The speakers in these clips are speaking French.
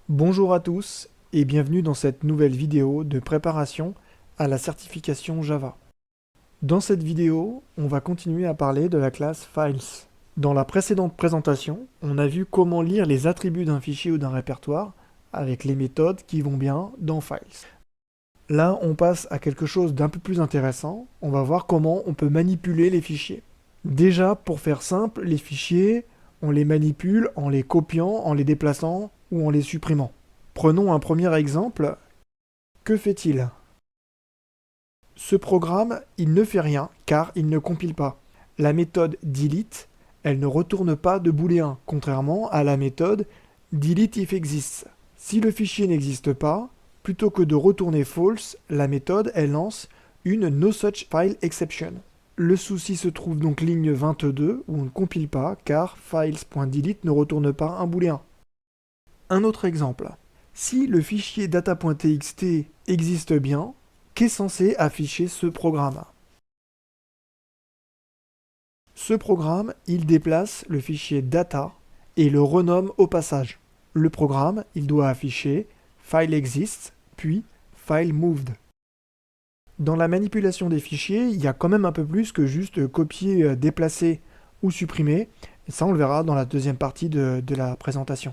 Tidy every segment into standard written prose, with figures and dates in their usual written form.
Bonjour à tous et bienvenue dans cette nouvelle vidéo de préparation à la certification Java. Dans cette vidéo, on va continuer à parler de la classe Files. Dans la précédente présentation, on a vu comment lire les attributs d'un fichier ou d'un répertoire avec les méthodes qui vont bien dans Files. Là, on passe à quelque chose d'un peu plus intéressant. On va voir comment on peut manipuler les fichiers. Déjà, pour faire simple, les fichiers, on les manipule en les copiant, en les déplaçant ou en les supprimant. Prenons un premier exemple. Que fait-il? Ce programme, il ne fait rien car il ne compile pas. La méthode delete, elle ne retourne pas de booléen, contrairement à la méthode delete if exists. Si le fichier n'existe pas, plutôt que de retourner false, la méthode, elle lance une no such file exception. Le souci se trouve donc ligne 22 où on ne compile pas car files.delete ne retourne pas un booléen. Un autre exemple. Si le fichier data.txt existe bien, qu'est censé afficher ce programme? Ce programme, il déplace le fichier data et le renomme au passage. Le programme, il doit afficher file exists, puis file moved. Dans la manipulation des fichiers, il y a quand même un peu plus que juste copier, déplacer ou supprimer. Et ça, on le verra dans la deuxième partie de la présentation.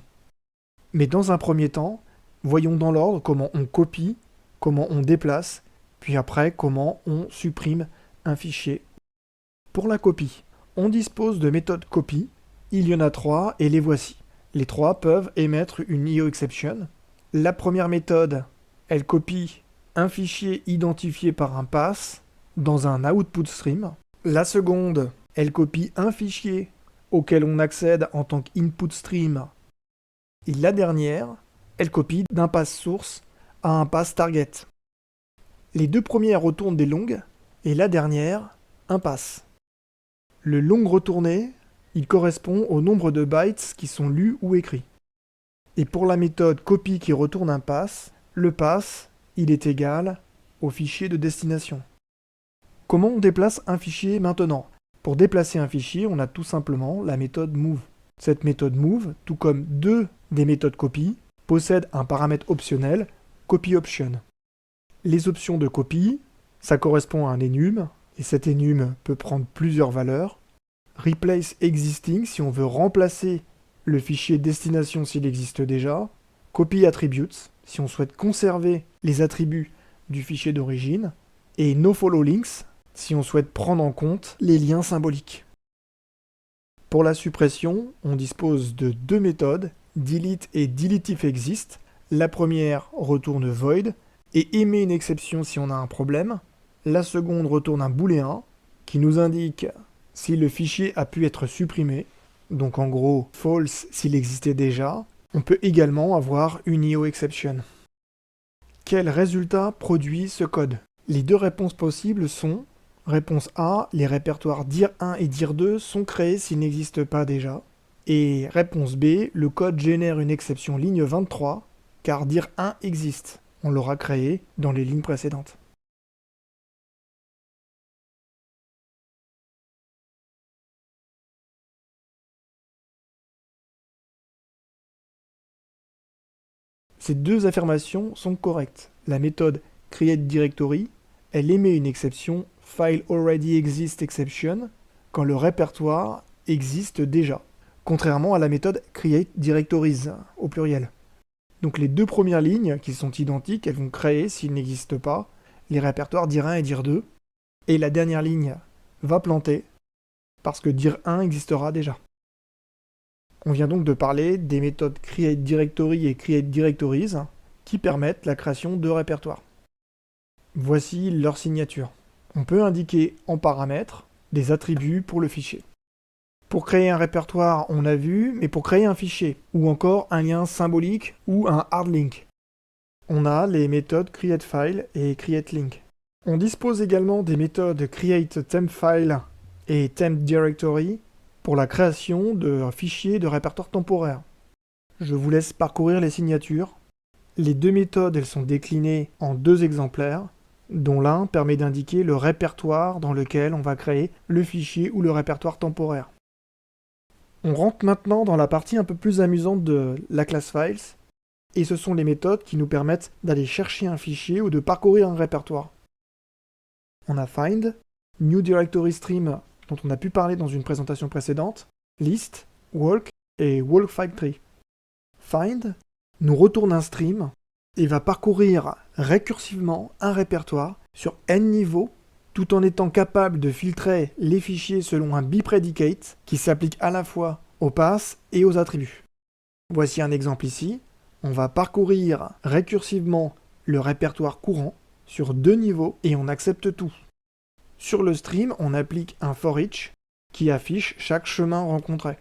Mais dans un premier temps, voyons dans l'ordre comment on copie, comment on déplace, puis après comment on supprime un fichier. Pour la copie, on dispose de méthodes copy. Il y en a 3 et les voici. Les 3 peuvent émettre une IOException. La première méthode, elle copie un fichier identifié par un pass dans un output stream. La seconde, elle copie un fichier auquel on accède en tant qu'input stream. Et la dernière, elle copie d'un pass source à un pass target. Les deux premières retournent des longues, et la dernière, un pass. Le long retourné, il correspond au nombre de bytes qui sont lus ou écrits. Et pour la méthode copy qui retourne un pass, le pass, il est égal au fichier de destination. Comment on déplace un fichier maintenant? Pour déplacer un fichier, on a tout simplement la méthode move. Cette méthode move, tout comme deux des méthodes copy, possède un paramètre optionnel, copy option. Les options de copie, ça correspond à un enum, et cet enum peut prendre plusieurs valeurs. Replace existing, si on veut remplacer le fichier destination s'il existe déjà. Copy attributes, si on souhaite conserver les attributs du fichier d'origine. Et nofollow links, si on souhaite prendre en compte les liens symboliques. Pour la suppression, on dispose de deux méthodes, delete et delete if exist. La première retourne void et émet une exception si on a un problème. La seconde retourne un booléen qui nous indique si le fichier a pu être supprimé, donc en gros false s'il existait déjà. On peut également avoir une IOException. Quel résultat produit ce code? Les deux réponses possibles sont: réponse A, les répertoires dir1 et dir2 sont créés s'ils n'existent pas déjà. Et réponse B, le code génère une exception ligne 23, car dir1 existe. On l'aura créé dans les lignes précédentes. Ces deux affirmations sont correctes. La méthode createDirectory, elle émet une exception fileAlreadyExistException quand le répertoire existe déjà, contrairement à la méthode createDirectories au pluriel. Donc les deux premières lignes qui sont identiques, elles vont créer, s'il n'existe pas, les répertoires dir1 et dir2, et la dernière ligne va planter parce que dir1 existera déjà. On vient donc de parler des méthodes createDirectory et createDirectories qui permettent la création de répertoires. Voici leur signature. On peut indiquer en paramètres des attributs pour le fichier. Pour créer un répertoire, on a vu, mais pour créer un fichier, ou encore un lien symbolique ou un hard link, on a les méthodes createFile et createLink. On dispose également des méthodes createTempFile et TempDirectory pour la création de fichiers de répertoire temporaire. Je vous laisse parcourir les signatures. Les deux méthodes, elles sont déclinées en deux exemplaires, dont l'un permet d'indiquer le répertoire dans lequel on va créer le fichier ou le répertoire temporaire. On rentre maintenant dans la partie un peu plus amusante de la classe Files. et ce sont les méthodes qui nous permettent d'aller chercher un fichier ou de parcourir un répertoire. On a find, new directory stream dont on a pu parler dans une présentation précédente, list, walk et walk file tree. Find nous retourne un stream et va parcourir récursivement un répertoire sur n niveaux tout en étant capable de filtrer les fichiers selon un bipredicate qui s'applique à la fois aux passes et aux attributs. Voici un exemple ici. On va parcourir récursivement le répertoire courant sur 2 niveaux et on accepte tout. Sur le stream, on applique un for each qui affiche chaque chemin rencontré.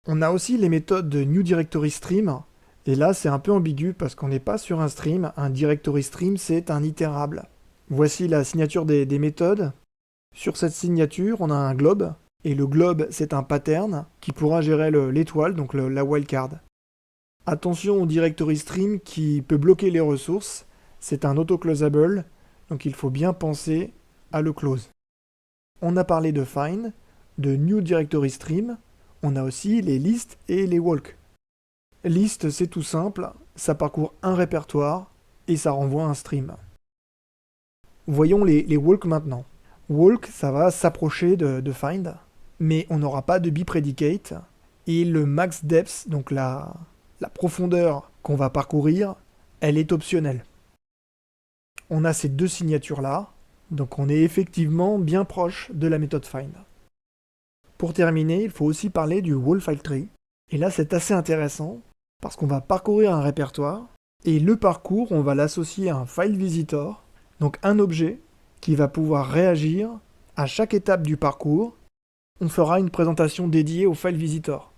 On a aussi les méthodes de new directory stream, et là c'est un peu ambigu parce qu'on n'est pas sur un stream, un directory stream c'est un itérable. Voici la signature des méthodes. Sur cette signature, on a un globe, et le globe c'est un pattern qui pourra gérer l'étoile, donc la wildcard. Attention au directory stream qui peut bloquer les ressources, c'est un auto-closable, donc il faut bien penser à le close. On a parlé de find, de new directory stream, on a aussi les lists et les walk. List c'est tout simple, ça parcourt un répertoire et ça renvoie un stream. Voyons les walk maintenant. Walk ça va s'approcher de find, mais on n'aura pas de bipredicate, et le max depth, donc la profondeur qu'on va parcourir, elle est optionnelle. On a ces deux signatures-là, donc on est effectivement bien proche de la méthode find. Pour terminer, il faut aussi parler du wall file tree, et là c'est assez intéressant, parce qu'on va parcourir un répertoire, et le parcours, on va l'associer à un file visitor, donc un objet qui va pouvoir réagir à chaque étape du parcours. On fera une présentation dédiée au file visitor.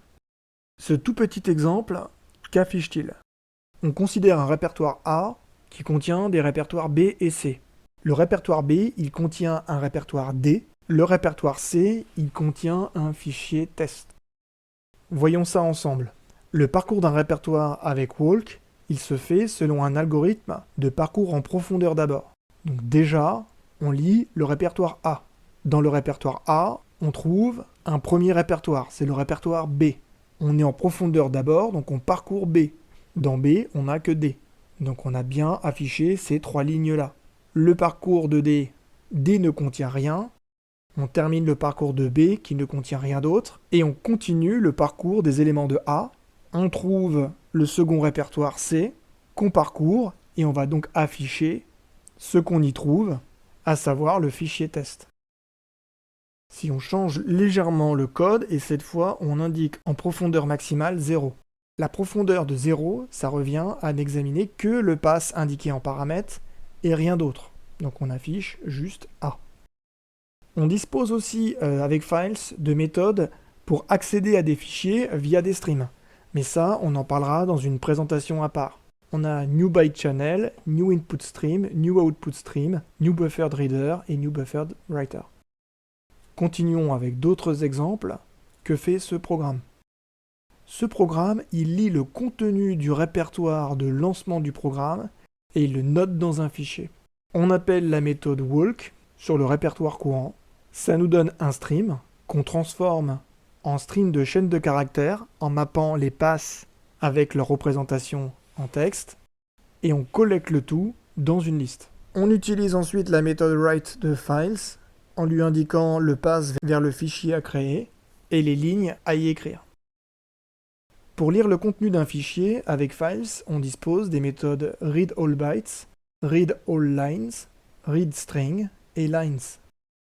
Ce tout petit exemple, qu'affiche-t-il? On considère un répertoire A qui contient des répertoires B et C. Le répertoire B, il contient un répertoire D. Le répertoire C, il contient un fichier test. Voyons ça ensemble. Le parcours d'un répertoire avec walk, il se fait selon un algorithme de parcours en profondeur d'abord. Donc déjà, on lit le répertoire A. Dans le répertoire A, on trouve un premier répertoire, c'est le répertoire B. On est en profondeur d'abord, donc on parcourt B. Dans B, on n'a que D. Donc on a bien affiché ces 3 lignes-là. Le parcours de D, D ne contient rien. On termine le parcours de B qui ne contient rien d'autre. Et on continue le parcours des éléments de A. On trouve le second répertoire C qu'on parcourt et on va donc afficher ce qu'on y trouve, à savoir le fichier test. Si on change légèrement le code, et cette fois on indique en profondeur maximale 0. La profondeur de 0, ça revient à n'examiner que le pass indiqué en paramètres et rien d'autre. Donc on affiche juste A. On dispose aussi avec Files de méthodes pour accéder à des fichiers via des streams. Mais ça, on en parlera dans une présentation à part. On a New Byte Channel, New Input Stream, New Output Stream, New Buffered Reader et New Buffered Writer. Continuons avec d'autres exemples. Que fait ce programme? Ce programme, il lit le contenu du répertoire de lancement du programme et il le note dans un fichier. On appelle la méthode walk sur le répertoire courant. Ça nous donne un stream qu'on transforme en stream de chaîne de caractères en mappant les passes avec leur représentation en texte et on collecte le tout dans une liste. On utilise ensuite la méthode write de files en lui indiquant le pass vers le fichier à créer et les lignes à y écrire. Pour lire le contenu d'un fichier avec files, on dispose des méthodes readAllBytes, readAllLines, readString et lines.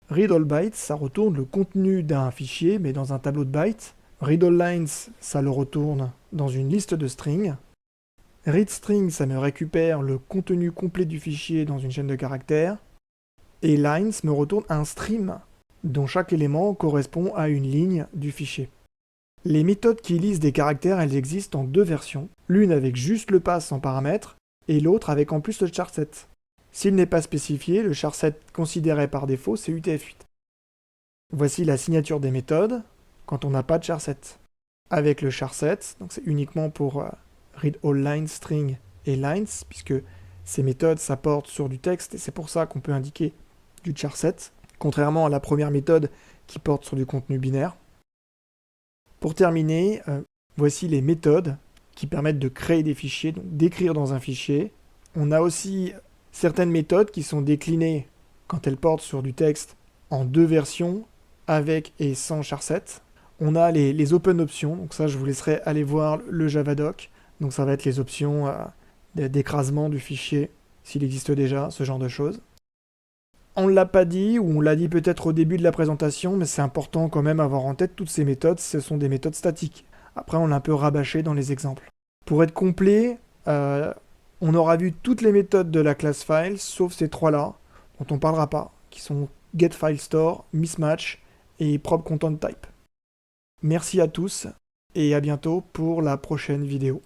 ReadAllBytes, ça retourne le contenu d'un fichier, mais dans un tableau de bytes. ReadAllLines, ça le retourne dans une liste de strings. ReadString, ça me récupère le contenu complet du fichier dans une chaîne de caractères. Et lines me retourne un stream, dont chaque élément correspond à une ligne du fichier. Les méthodes qui lisent des caractères, elles existent en 2 versions, l'une avec juste le pass en paramètres, et l'autre avec en plus le charset. S'il n'est pas spécifié, le charset considéré par défaut, c'est UTF-8. Voici la signature des méthodes quand on n'a pas de charset. Avec le charset, donc c'est uniquement pour readAllLines, string et lines, puisque ces méthodes s'apportent sur du texte, et c'est pour ça qu'on peut indiquer du charset, contrairement à la première méthode qui porte sur du contenu binaire. Pour terminer, voici les méthodes qui permettent de créer des fichiers, donc d'écrire dans un fichier. On a aussi certaines méthodes qui sont déclinées quand elles portent sur du texte en 2 versions, avec et sans charset. On a les open options, donc ça je vous laisserai aller voir le Javadoc. Donc ça va être les options d'écrasement du fichier, s'il existe déjà, ce genre de choses. On ne l'a pas dit, ou on l'a dit peut-être au début de la présentation, mais c'est important quand même avoir en tête toutes ces méthodes, ce sont des méthodes statiques. Après on l'a un peu rabâché dans les exemples. Pour être complet, on aura vu toutes les méthodes de la classe file, sauf ces 3-là, dont on ne parlera pas, qui sont getFileStore, mismatch et PropContentType. Merci à tous et à bientôt pour la prochaine vidéo.